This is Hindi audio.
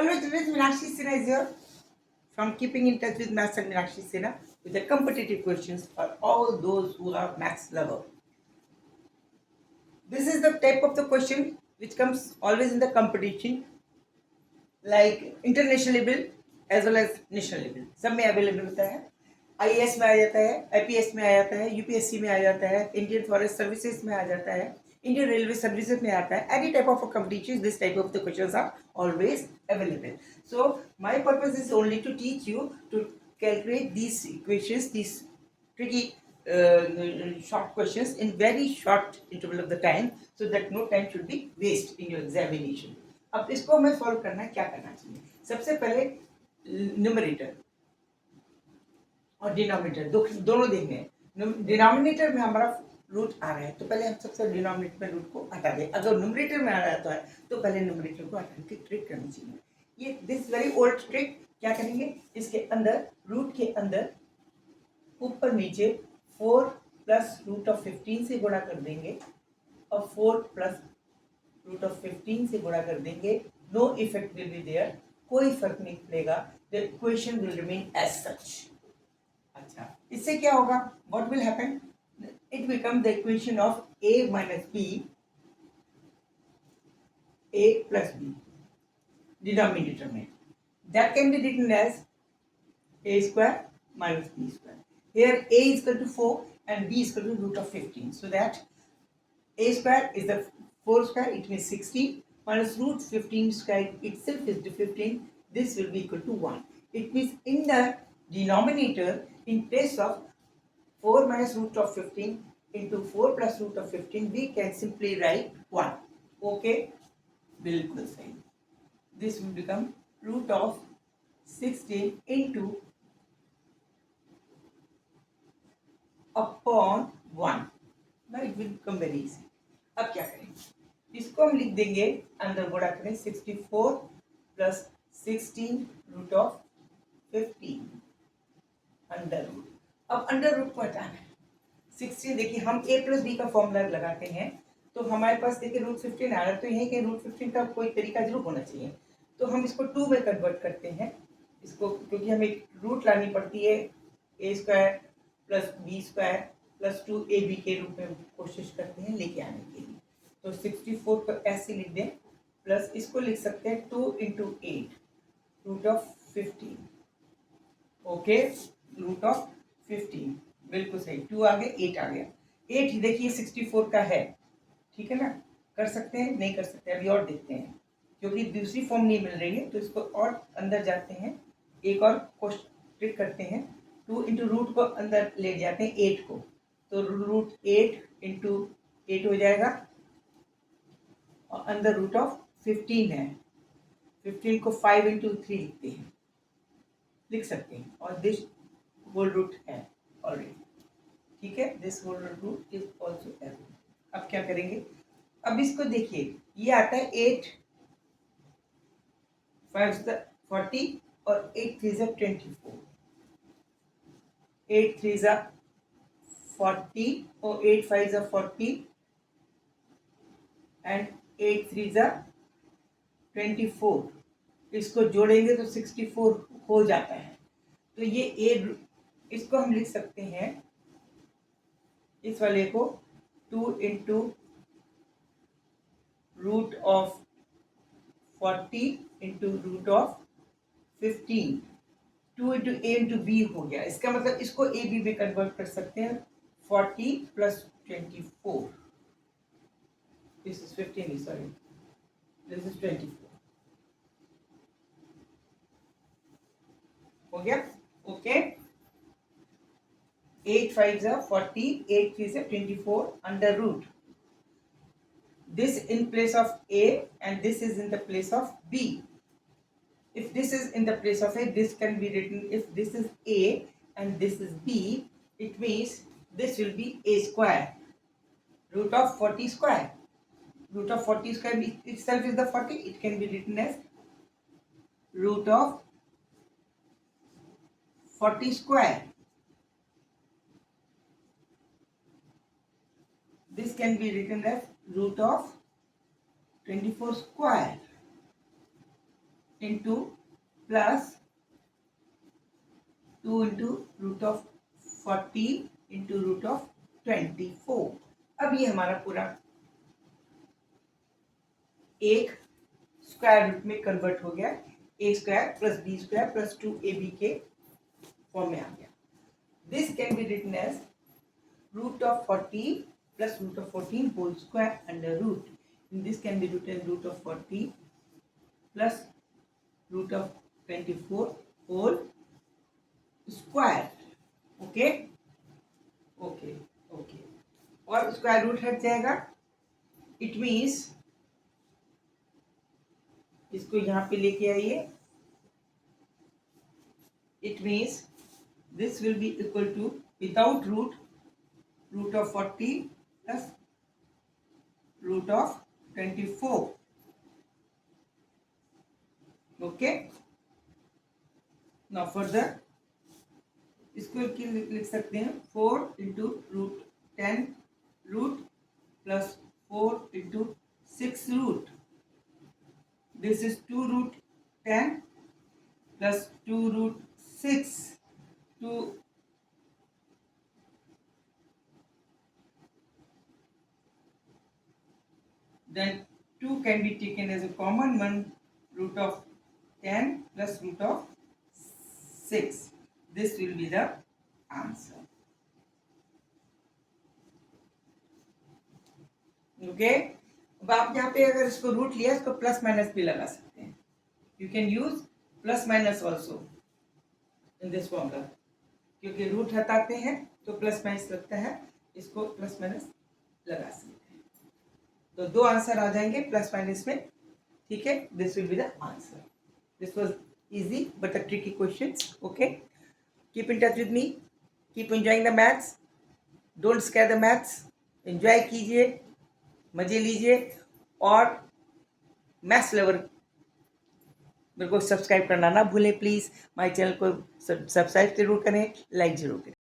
Hello students, Meenakshi Sinha is here from Keeping in Touch with Maths and Meenakshi Sinha with the competitive questions for all those who are maths lover. This is the type of the question which comes always in the competition, like international level as well as national level, सब में अवेलेबल होता है. आईएएस में आ जाता है, आईपीएस में आ जाता है, यूपीएससी में आ जाता है, इंडियन फॉरेस्ट सर्विसेज में आ जाता है, इंडियन रेलवे सर्विसेज में आता है. Any type of competitions, this type of the questions are always available. So my purpose is only to teach you to calculate these equations, these tricky short questions in very short interval of the time, so that no time should be waste in your examination. अब इसको हमें सॉल्व करना है. क्या करना चाहिए? सबसे पहले न्यूमरेटर और डिनोमिनेटर दोनों देखने हैं. डिनोमिनेटर में हमारा रूट आ रहा है तो पहले हम सबसे डिनोमिनेटर में रूट को हटा दें. अगर न्यूमरेटर में आ रहा है तो पहले न्यूमरेटर को हटाने की ट्रिक करनी चाहिए. ये दिस वेरी ओल्ड ट्रिक. क्या करेंगे? इसके अंदर रूट के अंदर ऊपर नीचे 4 प्लस रूट ऑफ 15 से गुणा कर देंगे और 4 प्लस रूट ऑफ 15 से गुणा कर देंगे. No effect will be there, कोई फर्क नहीं पड़ेगा. The equation will remain as such. अच्छा, इससे क्या होगा? What will happen? It become the equation of a minus b, a plus b denominator में. That can be written as a square minus b square. Here a is equal to 4 and b is equal to root of 15. So that a square is the 4 square, it means 16, minus root 15 square itself is the 15. This will be equal to 1. It means in the denominator, in place of 4 minus root of 15 into 4 plus root of 15, we can simply write 1. Okay? बिल्कुल सही. This will become root of 16 into upon 1. Now it will become very easy. अब क्या करेंगे? इसको हम लिख देंगे, अंदर गुणा करें 64 plus 16 root of 15 under root. अब अंडर रूट को हटाना है. 16 देखिए हम a प्लस बी का फॉर्मूला लगाते हैं तो हमारे पास देखिए रूट 15 आ रहा है तो यही के रूट 15 का कोई तरीका जरूर होना चाहिए. तो हम इसको 2 में कन्वर्ट करते हैं इसको, क्योंकि हमें रूट लानी पड़ती है. a square plus B square plus 2ab के रूप में कोशिश करते हैं लेके आने के लिए. तो 64 को ऐसे लिख दें, प्लस इसको लिख सकते हैं 2 into 8 root of 15. Okay, root of 15 बिल्कुल सही. 2 आ गया, 8 आ गया. 8 देखिए 64 का है, ठीक है ना. कर सकते हैं, नहीं कर सकते, अभी और देखते हैं क्योंकि दूसरी फॉर्म नहीं मिल रही है. तो इसको और अंदर जाते हैं, एक और ट्रिक करते हैं. 2 इंटू रूट को अंदर ले जाते हैं 8 को, तो रूट 8 इंटू 8 हो जाएगा और अंदर रूट ऑफ 15 है. 15 को 5 इंटू 3 लिखते हैं, लिख सकते हैं. और दिस होल रूट है ऑलरेडी, ठीक है. This whole root is also as. अब क्या करेंगे? अब इसको देखिए, ये आता है 8 5 40 और 8 3 24. 8 3 40 और 8 5 40 एंड 8 3 24. इसको जोड़ेंगे तो 64 हो जाता है. तो ये a, इसको हम लिख सकते हैं, इस वाले को 2 into root of 40 into root of 15. 2 into a into b हो गया. इसका मतलब इसको a b में कन्वर्ट कर सकते हैं. 40 plus 24. This is 15, sorry, this is 24. हो गया. Okay. 8 5 40, 8 3 24 under root. This in place of a and this is in the place of b. If this is in the place of a, this can be written, if this is a and this is b, it means this will be a square. Root of 40 square. Root of 40 square itself is the 40. It can be written as root of 40 square. This can be written as root of 24 square. Into plus 2 into root of 40 into root of 24। अब ये हमारा पूरा एक स्क्वायर रूट में कन्वर्ट हो गया, A square plus B square plus 2ab के फॉर्म में आ गया। This can be written as root of 40 plus root of 14 whole square under root. And this can be written root of 40 plus root of 24 whole square. Okay? Okay. Okay. और स्क्वायर रूट हट जाएगा। इट मीन्स इसको यहाँ पे लेके आइए। It means this will be equal to without root root of 40 plus root of 24. Okay. Now further इसको लिख सकते हैं 4 into root 10 root plus 4 into 6 root. This is 2 root 10 plus 2 root 6 2 then 2 can be taken as a common one, root of 10 plus root of 6. This will be the answer. Okay. अब आप यहाँ पे अगर इसको रूट लिया इसको प्लस माइनस भी लगा सकते हैं। You can use plus minus also in this formula, क्योंकि रूट हटाते हैं तो प्लस माइनस लगता है, इसको प्लस माइनस लगा सकते हैं। तो दो आंसर आ जाएंगे प्लस माइनस में। ठीक है, this will be the answer. This was easy but a tricky questions. Okay, keep in touch with me, keep enjoying the maths, don't square the maths, enjoy कीजिए, मजे लीजिए। और मैथ्स लवर मेरे को सब्सक्राइब करना ना भूलें प्लीज़। माय चैनल को सब्सक्राइब जरूर करें, लाइक जरूर करें।